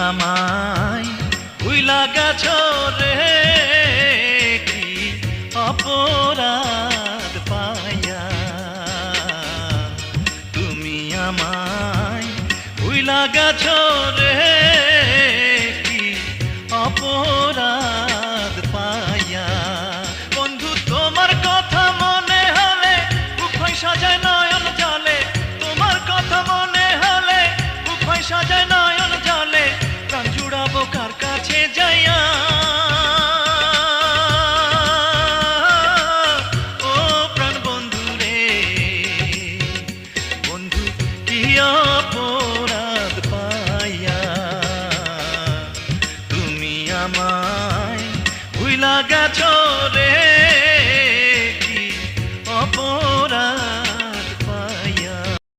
আমায় ভুইলা গেছো রে, কি অপরাধ পাইয়া তুমি আমায় ভুইলা গেছো রে।